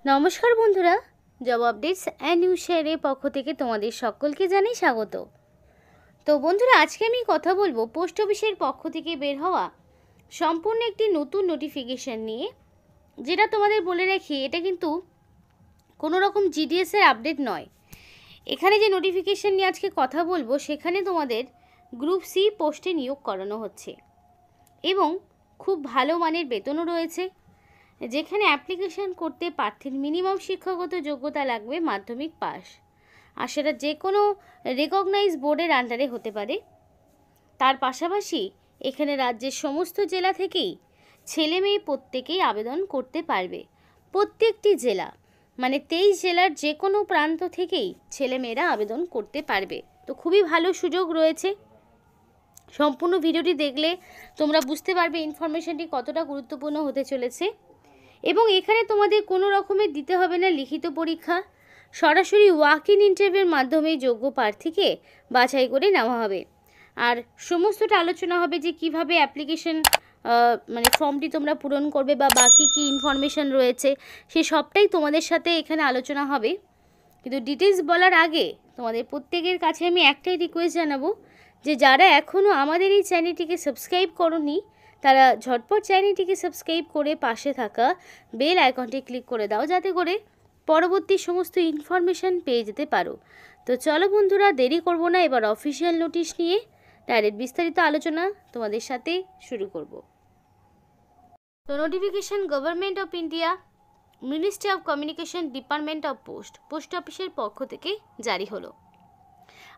নমস্কার বন্ধুরা, job updates and news শেয়ারের পক্ষ থেকে তোমাদের সকলকে জানাই স্বাগত। তো বন্ধুরা, আজকে আমি কথা বলবো পোস্ট অফিসের পক্ষ থেকে বের হওয়া সম্পূর্ণ একটি নতুন নোটিফিকেশান নিয়ে, যেটা তোমাদের বলে রাখি এটা কিন্তু কোনো রকম জিডিএসের আপডেট নয়। এখানে যে নোটিফিকেশান নিয়ে আজকে কথা বলবো সেখানে তোমাদের গ্রুপ সি পোস্টে নিয়োগ করানো হচ্ছে এবং খুব ভালো মানের বেতনও রয়েছে, যেখানে অ্যাপ্লিকেশন করতে প্রার্থীর মিনিমাম শিক্ষাগত যোগ্যতা লাগবে মাধ্যমিক পাস, আর সেটা যে কোনো রেকগনাইজ বোর্ডের আন্ডারে হতে পারে। তার পাশাপাশি এখানে রাজ্যের সমস্ত জেলা থেকেই ছেলে মেয়ে প্রত্যেকেই আবেদন করতে পারবে। প্রত্যেকটি জেলা মানে 23 জেলার যে কোনো প্রান্ত থেকেই ছেলেমেয়েরা আবেদন করতে পারবে। তো খুবই ভালো সুযোগ রয়েছে। সম্পূর্ণ ভিডিওটি দেখলে তোমরা বুঝতে পারবে ইনফরমেশনটি কতটা গুরুত্বপূর্ণ হতে চলেছে। এবং এখানে তোমাদের কোনো রকমের দিতে হবে না লিখিত পরীক্ষা, সরাসরি ওয়াক ইন ইন্টারভিউর মাধ্যমে যোগ্য প্রার্থীকে বাছাই করে নেওয়া হবে। আর সমস্তটা আলোচনা হবে যে কিভাবে অ্যাপ্লিকেশন মানে ফর্মটি তোমরা পূরণ করবে বা বাকি কি ইনফরমেশন রয়েছে সে সবটাই তোমাদের সাথে এখানে আলোচনা হবে। কিন্তু ডিটেলস বলার আগে তোমাদের প্রত্যেকের কাছে আমি একটাই রিকোয়েস্ট জানাবো যে যারা এখনও আমাদের এই চ্যানেলটিকে সাবস্ক্রাইব করোনি তারা ঝটপট চ্যানেলটিকে সাবস্ক্রাইব করে পাশে থাকা বেল আইকনটি ক্লিক করে দাও, যাতে করে পরবর্তী সমস্ত ইনফরমেশান পেয়ে যেতে পারো। তো চলো বন্ধুরা, দেরি করব না, এবার অফিসিয়াল নোটিশ নিয়ে ডাইরেক্ট বিস্তারিত আলোচনা তোমাদের সাথে শুরু করব। তো notification government of India, ministry of communication, department of post অফিসের পক্ষ থেকে জারি হলো।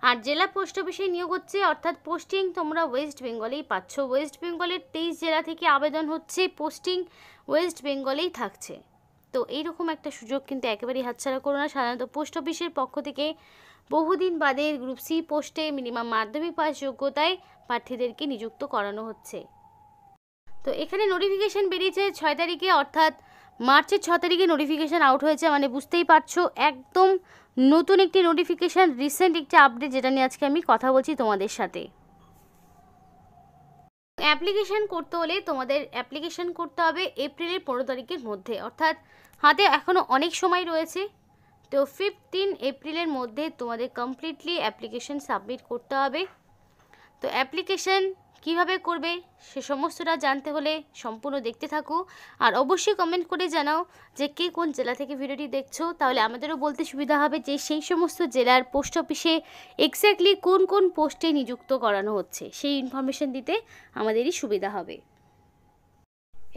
আর জেলা পোস্ট অফিসে নিয়োগ হচ্ছে, অর্থাৎ পোস্টিং তোমরা ওয়েস্ট বেঙ্গলেই পাচ্ছ। ওয়েস্ট বেঙ্গলের 23 জেলা থেকে আবেদন হচ্ছে, পোস্টিং ওয়েস্ট বেঙ্গলেই থাকছে। তো এইরকম একটা সুযোগ কিন্তু একেবারেই হাতছাড়া করো না। সাধারণত পোস্ট অফিসের পক্ষ থেকে বহুদিন বাদে গ্রুপ সি পোস্টে মিনিমাম মাধ্যমিক পাস যোগ্যতায় প্রার্থীদেরকে নিযুক্ত করানো হচ্ছে। তো এখানে নোটিফিকেশান বেরিয়েছে 6 তারিখে, অর্থাৎ মার্চের 6 তারিখে নোটিফিকেশান আউট হয়েছে। মানে বুঝতেই পারছো একদম নতুন একটি নোটিফিকেশান, রিসেন্ট একটি আপডেট, যেটা নিয়ে আজকে আমি কথা বলছি তোমাদের সাথে। অ্যাপ্লিকেশান করতে হলে তোমাদের অ্যাপ্লিকেশান করতে হবে এপ্রিলের 15 তারিখের মধ্যে, অর্থাৎ হাতে এখনও অনেক সময় রয়েছে। তো 15 এপ্রিলের মধ্যে তোমাদের কমপ্লিটলি অ্যাপ্লিকেশান সাবমিট করতে হবে। তো অ্যাপ্লিকেশান কিভাবে করবে সে সমস্তটা জানতে হলে সম্পূর্ণ দেখতে থাকো। আর অবশ্যই কমেন্ট করে জানাও যে কে কোন জেলা থেকে ভিডিওটি দেখছো, তাহলে আমাদেরও বলতে সুবিধা হবে যে সেই সমস্ত জেলার পোস্ট অফিসে এক্স্যাক্টলি কোন কোন পোস্টে নিযুক্ত করানো হচ্ছে, সেই ইনফরমেশন দিতে আমাদেরই সুবিধা হবে।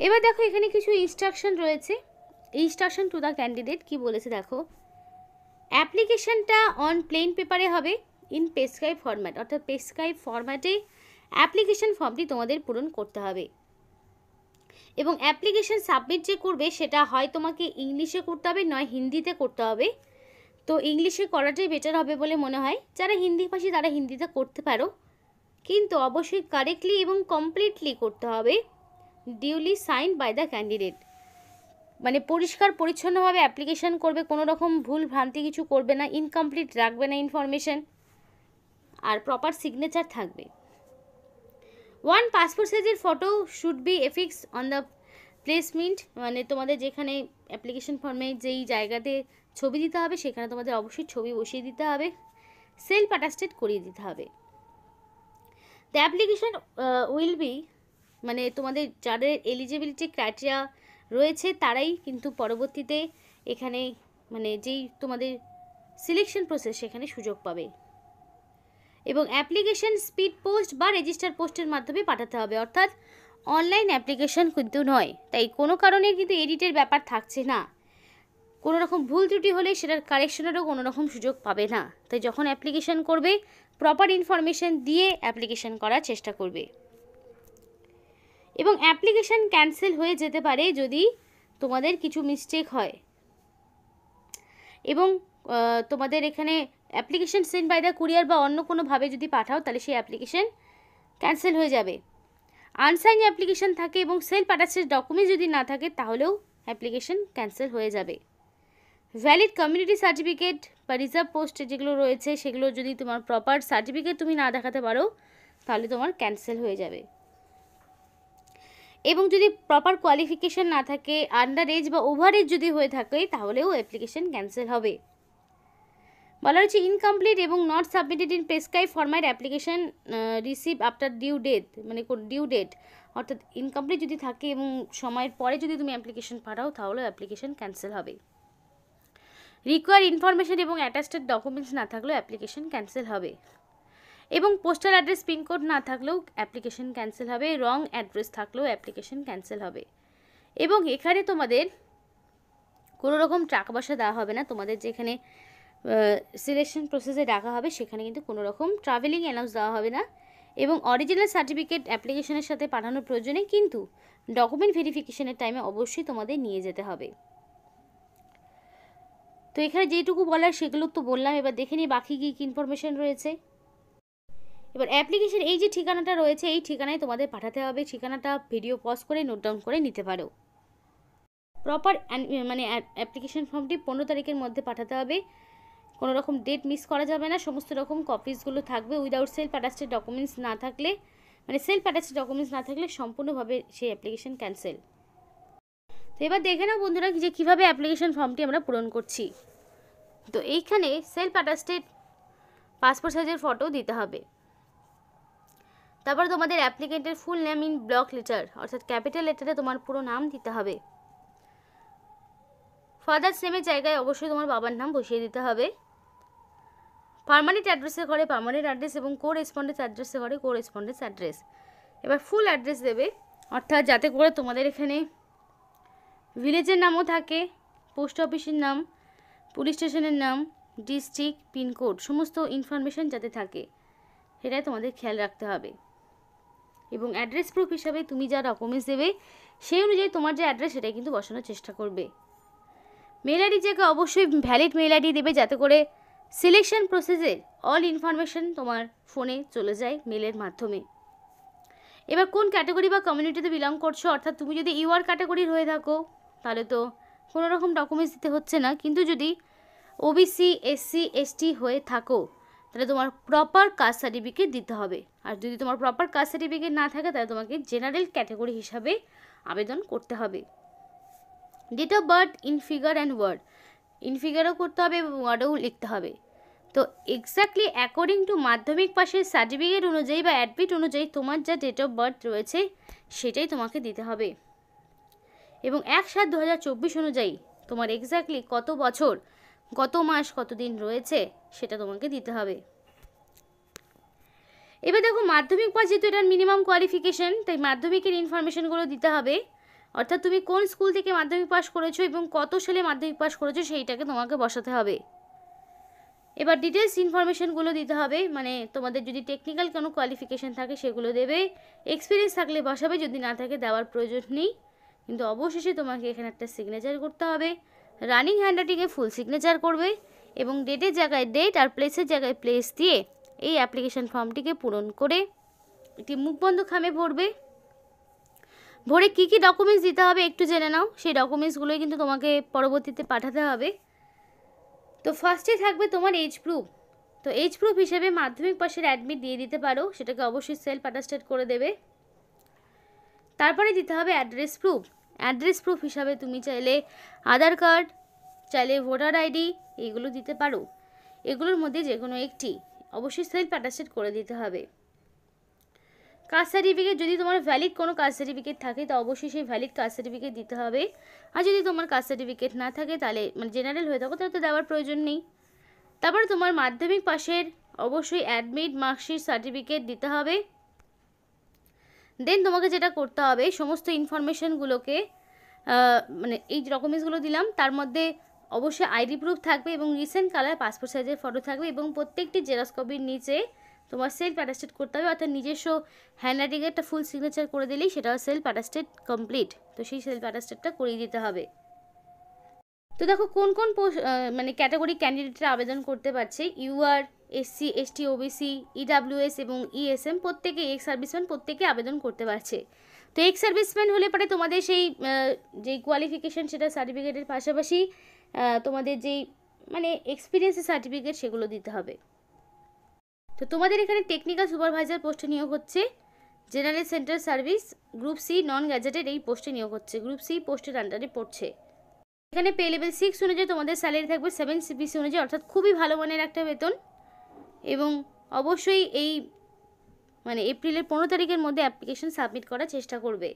এবার দেখো এখানে কিছু ইনস্ট্রাকশন রয়েছে। ইনস্ট্রাকশন টু দ্য ক্যান্ডিডেট কি বলেছে দেখো। অ্যাপ্লিকেশানটা অন প্লেন পেপারে হবে, ইন পেস্ক্রাইব ফরম্যাট, অর্থাৎ পেস্ক্রাইব ফরম্যাটে অ্যাপ্লিকেশান ফর্মটি তোমাদের পূরণ করতে হবে। এবং অ্যাপ্লিকেশান সাবমিট যে করবে সেটা হয় তোমাকে ইংলিশে করতে হবে, নয় হিন্দিতে করতে হবে। তো ইংলিশে করাটাই বেটার হবে বলে মনে হয়। যারা হিন্দিভাষী তারা হিন্দিতে করতে পারো, কিন্তু অবশ্যই কারেক্টলি এবং কমপ্লিটলি করতে হবে। Duly sign by the candidate, মানে পরিষ্কার পরিচ্ছন্নভাবে অ্যাপ্লিকেশান করবে, কোনো রকম ভুল ভ্রান্তি কিছু করবে না, ইনকমপ্লিট রাখবে না ইনফরমেশান, আর প্রপার সিগনেচার থাকবে। 1 পাসপোর্ট সাইজের photo should be affix on the placement, মানে তোমাদের যেখানে অ্যাপ্লিকেশন ফর্মে যেই জায়গাতে ছবি দিতে হবে সেখানে তোমাদের অবশ্যই ছবি বসিয়ে দিতে হবে, সেলফ অ্যাটাস্টেড করিয়ে দিতে হবে। দ্য অ্যাপ্লিকেশন উইল বি, মানে তোমাদের যাদের এলিজিবিলিটি ক্রাইটেরিয়া রয়েছে তারাই কিন্তু পরবর্তীতে এখানে মানে যেই তোমাদের সিলেকশন প্রসেস সেখানে সুযোগ পাবে। এবং অ্যাপ্লিকেশন স্পিড পোস্ট বা রেজিস্টার পোস্টের মাধ্যমে পাঠাতে হবে, অর্থাৎ অনলাইন অ্যাপ্লিকেশন কিন্তু নয়। তাই কোনো কারণে কিন্তু এডিটের ব্যাপার থাকছে না, কোনো রকম ভুল ত্রুটি হলে সেটার কারেকশনেরও কোনো রকম সুযোগ পাবে না। তাই যখন অ্যাপ্লিকেশন করবে প্রপার ইনফরমেশন দিয়ে অ্যাপ্লিকেশন করার চেষ্টা করবে। এবং অ্যাপ্লিকেশন ক্যান্সেল হয়ে যেতে পারে যদি তোমাদের কিছু মিস্টেক হয়। এবং তোমাদের এখানে application send by the courier বা অন্য কোনোভাবে যদি পাঠাও তাহলে সেই অ্যাপ্লিকেশন ক্যান্সেল হয়ে যাবে। আনসাইন অ্যাপ্লিকেশন থাকে এবং সেলফ অ্যাটাচড ডকুমেন্ট যদি না থাকে তাহলেও অ্যাপ্লিকেশন ক্যান্সেল হয়ে যাবে। ভ্যালিড কমিউনিটি সার্টিফিকেট বা রিজার্ভ পোস্ট যেগুলো রয়েছে সেগুলো যদি তোমার প্রপার সার্টিফিকেট তুমি না দেখাতে পারো তাহলে তোমার ক্যান্সেল হয়ে যাবে। এবং যদি প্রপার কোয়ালিফিকেশান না থাকে, আন্ডার এজ বা ওভার এজ যদি হয়ে থাকে, তাহলেও অ্যাপ্লিকেশন ক্যান্সেল হবে। বলা হচ্ছে ইনকমপ্লিট এবং not submitted in prescribe format application receive after due date, মানে ডিউ ডেট অর্থাৎ ইনকমপ্লিট যদি থাকে এবং সময়ের পরে যদি তুমি অ্যাপ্লিকেশন পাঠাও, তাহলে অ্যাপ্লিকেশন ক্যান্সেল হবে। রিকোয়ার ইনফরমেশন এবং অ্যাটাচড ডকুমেন্টস না থাকলেও অ্যাপ্লিকেশন ক্যান্সেল হবে। এবং পোস্টাল অ্যাড্রেস পিনকোড না থাকলেও অ্যাপ্লিকেশন ক্যান্সেল হবে। রং অ্যাড্রেস থাকলেও অ্যাপ্লিকেশন ক্যান্সেল হবে। এবং এখানে তোমাদের কোনো রকম টাকা পয়সা দেওয়া হবে না। তোমাদের যেখানে সিলেকশন প্রসেসে ডাকা হবে সেখানে কিন্তু কোনো রকম ট্রাভেলিং অ্যালাউন্স দেওয়া হবে না। এবং অরিজিনাল সার্টিফিকেট অ্যাপ্লিকেশনের সাথে পাঠানোর প্রয়োজনে, কিন্তু ডকুমেন্ট ভেরিফিকেশনের টাইমে অবশ্যই তোমাদের নিয়ে যেতে হবে। তো এখানে যেটুকু বলার সেগুলো তো বললাম। এবার দেখে নিই বাকি কী কী ইনফরমেশান রয়েছে। এবার অ্যাপ্লিকেশন এই যে ঠিকানাটা রয়েছে, এই ঠিকানায় তোমাদের পাঠাতে হবে। ঠিকানাটা ভিডিও পজ করে নোট ডাউন করে নিতে পারো। প্রপার মানে অ্যাপ্লিকেশন ফর্মটি 15 তারিখের মধ্যে পাঠাতে হবে। কোনো রকম ডেট মিস করা যাবে না। সমস্ত রকম কপিসগুলো থাকবে। উইদাউট সেলফ অ্যাটাচড ডকুমেন্টস না থাকলে, মানে সেলফ অ্যাটাচড ডকুমেন্টস না থাকলে সম্পূর্ণভাবে সেই অ্যাপ্লিকেশন ক্যান্সেল। তো এবার দেখে নাও বন্ধুরা যে কীভাবে অ্যাপ্লিকেশন ফর্মটি আমরা পূরণ করছি। তো এইখানে সেলফ অ্যাটাচড পাসপোর্ট সাইজের ফটো দিতে হবে। তারপর তোমাদের অ্যাপ্লিকেন্টের full name in block letter, অর্থাৎ ক্যাপিটাল লেটারে তোমার পুরো নাম দিতে হবে। ফাদার্স নেমের জায়গায় অবশ্যই তোমার বাবার নাম বসিয়ে দিতে হবে। পার্মানেন্ট অ্যাড্রেসের ঘরে পার্মানেন্ট অ্যাড্রেস এবং কোরেসপন্ডেন্স অ্যাড্রেসের ঘরে কোরেসপন্ডেন্স অ্যাড্রেস। এবার ফুল অ্যাড্রেস দেবে, অর্থাৎ যাতে করে তোমাদের এখানে ভিলেজের নামও থাকে, পোস্ট অফিসের নাম, পুলিশ স্টেশনের নাম, ডিস্ট্রিক্ট, পিনকোড, সমস্ত ইনফরমেশান যাতে থাকে সেটাই তোমাদের খেয়াল রাখতে হবে। এবং অ্যাড্রেস প্রুফ হিসাবে তুমি যা ডকুমেন্টস দেবে সেই অনুযায়ী তোমার যে অ্যাড্রেস সেটাই কিন্তু বসানোর চেষ্টা করবে। মেল আইডির জায়গায় অবশ্যই ভ্যালিড মেল আইডি দেবে, যাতে করে সিলেকশন প্রসেসের অল ইনফরমেশান তোমার ফোনে চলে যায় মেলের মাধ্যমে। এবার কোন ক্যাটাগরি বা কমিউনিটিতে বিলং করছো, অর্থাৎ তুমি যদি ইউআর ক্যাটাগরির হয়ে থাকো তাহলে তো কোনো রকম ডকুমেন্টস দিতে হচ্ছে না, কিন্তু যদি ওবিসি, এসসি, এসটি হয়ে থাকো তাহলে তোমার প্রপার কাস্ট সার্টিফিকেট দিতে হবে। আর যদি তোমার প্রপার কাস্ট সার্টিফিকেট না থাকে তাহলে তোমাকে জেনারেল ক্যাটাগরি হিসাবে আবেদন করতে হবে। Date of birth in figure and word, in ফিগারও করতে হবে এবং ওয়ার্ডেও লিখতে হবে। তো এক্স্যাক্টলি অ্যাকর্ডিং টু মাধ্যমিক পাশের সার্টিফিকেট অনুযায়ী বা অ্যাডমিট অনুযায়ী তোমার যা ডেট অফ বার্থ রয়েছে সেটাই তোমাকে দিতে হবে। এবং 1/7/2024 অনুযায়ী তোমার এক্স্যাক্টলি কত বছর, কত মাস, কত দিন রয়েছে সেটা তোমাকে দিতে হবে। এবার দেখো মাধ্যমিক পাস যেহেতু এটার মিনিমাম কোয়ালিফিকেশন, তাই মাধ্যমিকের ইনফরমেশনগুলো দিতে হবে। অর্থাৎ তুমি কোন স্কুল থেকে মাধ্যমিক পাস করেছো এবং কত সালে মাধ্যমিক পাস করেছো সেইটাকে তোমাকে বসাতে হবে। এবার ডিটেলস ইনফরমেশনগুলো দিতে হবে, মানে তোমাদের যদি টেকনিক্যাল কোনো কোয়ালিফিকেশান থাকে সেগুলো দেবে, এক্সপিরিয়েন্স থাকলে বসাবে, যদি না থাকে দেওয়ার প্রয়োজন নেই। কিন্তু অবশেষে তোমাকে এখানে একটা সিগনেচার করতে হবে। রানিং হ্যান্ডরাইটিংয়ে ফুল সিগনেচার করবে এবং ডেটের জায়গায় ডেট আর প্লেসের জায়গায় প্লেস দিয়ে এই অ্যাপ্লিকেশান ফর্মটিকে পূরণ করে একটি মুখবন্ধ খামে ভরবে। ভরে কী কী ডকুমেন্টস দিতে হবে একটু জেনে নাও। সেই ডকুমেন্টসগুলোই কিন্তু তোমাকে পরবর্তীতে পাঠাতে হবে। তো ফার্স্টে থাকবে তোমার এজ প্রুফ। তো এজ প্রুফ হিসেবে মাধ্যমিক পাশের অ্যাডমিট দিয়ে দিতে পারো, সেটাকে অবশ্যই সেলফ অ্যাটাস্টেড করে দেবে। তারপরে দিতে হবে অ্যাড্রেস প্রুফ। অ্যাড্রেস প্রুফ হিসাবে তুমি চাইলে আধার কার্ড, চাইলে ভোটার আইডি, এইগুলো দিতে পারো। এগুলোর মধ্যে যে কোনো একটি অবশ্যই সেলফ অ্যাটাস্টেড করে দিতে হবে। কাস্ট সার্টিফিকেট, যদি তোমার ভ্যালিড কোনো কাস্ট সার্টিফিকেট থাকে তো অবশ্যই সেই ভ্যালিড কাস্ট সার্টিফিকেট দিতে হবে। আর যদি তোমার কাস্ট সার্টিফিকেট না থাকে তাহলে, মানে জেনারেল হয়ে থাকো তাহলে তো দেওয়ার প্রয়োজন নেই। তারপরে তোমার মাধ্যমিক পাশের অবশ্যই অ্যাডমিট, মার্কশিট, সার্টিফিকেট দিতে হবে। দেন তোমাকে যেটা করতে হবে সমস্ত ইনফরমেশনগুলোকে, মানে এই ডকুমেন্টসগুলো দিলাম তার মধ্যে অবশ্যই আইডি প্রুফ থাকবে এবং রিসেন্ট কালার পাসপোর্ট সাইজের ফটো থাকবে এবং প্রত্যেকটি জেরক্স কপির নিচে তোমার সেলফ অ্যাটাস্টেড করতে হবে, অর্থাৎ নিজস্ব হ্যান্ডরাইটিংয়ে একটা ফুল সিগনেচার করে দিলেই সেটা সেলফ অ্যাটাস্টেড কমপ্লিট। তো সেই সেলফ অ্যাটাস্টেডটা করিয়ে দিতে হবে। তো দেখো কোন কোন মানে ক্যাটাগরি ক্যান্ডিডেটরা আবেদন করতে পারছে। UR, SC, ST, OBC, EWS এবং ইএসএম প্রত্যেকে, এক্স সার্ভিসম্যান প্রত্যেকে আবেদন করতে পারছে। তো এক্স সার্ভিসম্যান হলে পরে তোমাদের সেই যেই কোয়ালিফিকেশান সেটা সার্টিফিকেটের পাশাপাশি তোমাদের যেই মানে এক্সপিরিয়েন্সের সার্টিফিকেট সেগুলো দিতে হবে। তো তোমাদের এখানে টেকনিক্যাল সুপারভাইজার পোস্টে নিয়োগ হচ্ছে। General centre service group C non gazetted এই পোস্টে নিয়োগ হচ্ছে, গ্রুপ সি পোস্টের আন্ডারে পড়ছে। এখানে পে লেভেল 6 অনুযায়ী তোমাদের স্যালারি থাকবে 7 CPC অনুযায়ী, অর্থাৎ খুবই ভালো মানের একটা বেতন। এবং অবশ্যই এই মানে এপ্রিলের 15 তারিখের মধ্যে অ্যাপ্লিকেশন সাবমিট করার চেষ্টা করবে।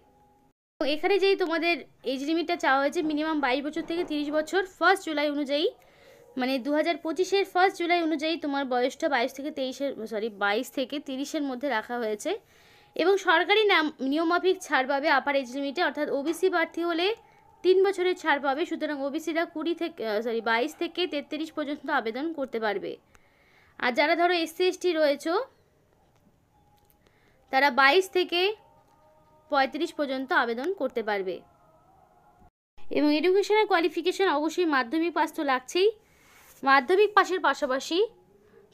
এখানে যেই তোমাদের এজ লিমিটটা চাওয়া হয়েছে মিনিমাম 22 বছর থেকে 30 বছর 1 জুলাই অনুযায়ী, মানে 2025-এর 1 জুলাই অনুযায়ী তোমার বয়সটা 22 থেকে 30-এর মধ্যে রাখা হয়েছে। এবং সরকারি নিয়মমাফিক ছাড় পাবে আপার এজ লিমিটে, অর্থাৎ ওবিসি প্রার্থী হলে 3 বছরের ছাড় পাবে। সুতরাং ওবিসিরা 22 থেকে 33 পর্যন্ত আবেদন করতে পারবে। আর যারা ধরো SC ST রয়েছে তারা 22 থেকে 35 পর্যন্ত আবেদন করতে পারবে। এবং এডুকেশনাল কোয়ালিফিকেশান অবশ্যই মাধ্যমিক পাস তো লাগছেই। মাধ্যমিক পাসের পাশাপাশি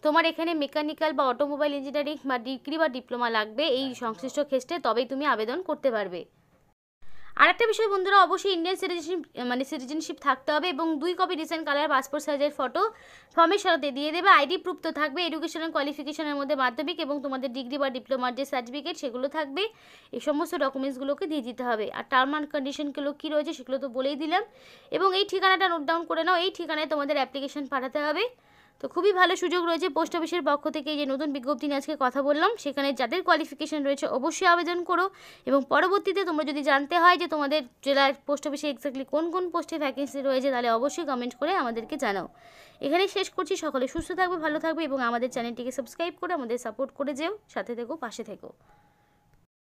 তোমার এখানে মেকানিক্যাল বা অটোমোবাইল ইঞ্জিনিয়ারিং বা ডিগ্রি বা ডিপ্লোমা লাগবে এই সংশ্লিষ্ট ক্ষেত্রে, তবেই তুমি আবেদন করতে পারবে। আর একটা বিষয় বন্ধুরা, অবশ্যই ইন্ডিয়ান সিটিজেনশিপ থাকতে হবে এবং 2 কপি রিসেন্ট কালার পাসপোর্ট সাইজের ফটো ফর্মের সাথে দিয়ে দেবে। আইডি প্রুফ তো থাকবে। এডুকেশনাল কোয়ালিফিকেশনের মধ্যে মাধ্যমিক এবং তোমাদের ডিগ্রি বা ডিপ্লোমার যে সার্টিফিকেট সেগুলো থাকবে। এই সমস্ত ডকুমেন্টসগুলোকে দিয়ে দিতে হবে। আর টার্ম অ্যান্ড কন্ডিশনগুলো কী রয়েছে সেগুলো তো বলেই দিলাম। এবং এই ঠিকানাটা নোট ডাউন করে নাও, এই ঠিকানায় তোমাদের অ্যাপ্লিকেশন পাঠাতে হবে। তো খুবই ভালো সুযোগ রয়েছে পোস্ট অফিসের পক্ষ থেকে। যে নতুন বিজ্ঞপ্তি নিয়ে আজকে কথা বললাম, সেখানে যাদের কোয়ালিফিকেশন রয়েছে অবশ্যই আবেদন করো। এবং পরবর্তীতে তোমরা যদি জানতে হয় যে তোমাদের জেলার পোস্ট অফিসে এক্স্যাক্টলি কোন কোন পোস্টে ভ্যাকেন্সি রয়েছে, তাহলে অবশ্যই কমেন্ট করে আমাদেরকে জানাও। এখানে শেষ করছি। সকলে সুস্থ থাকবে, ভালো থাকবে এবং আমাদের চ্যানেলটিকে সাবস্ক্রাইব করে আমাদের সাপোর্ট করে যেও। সাথে থেকো, পাশে থেকো।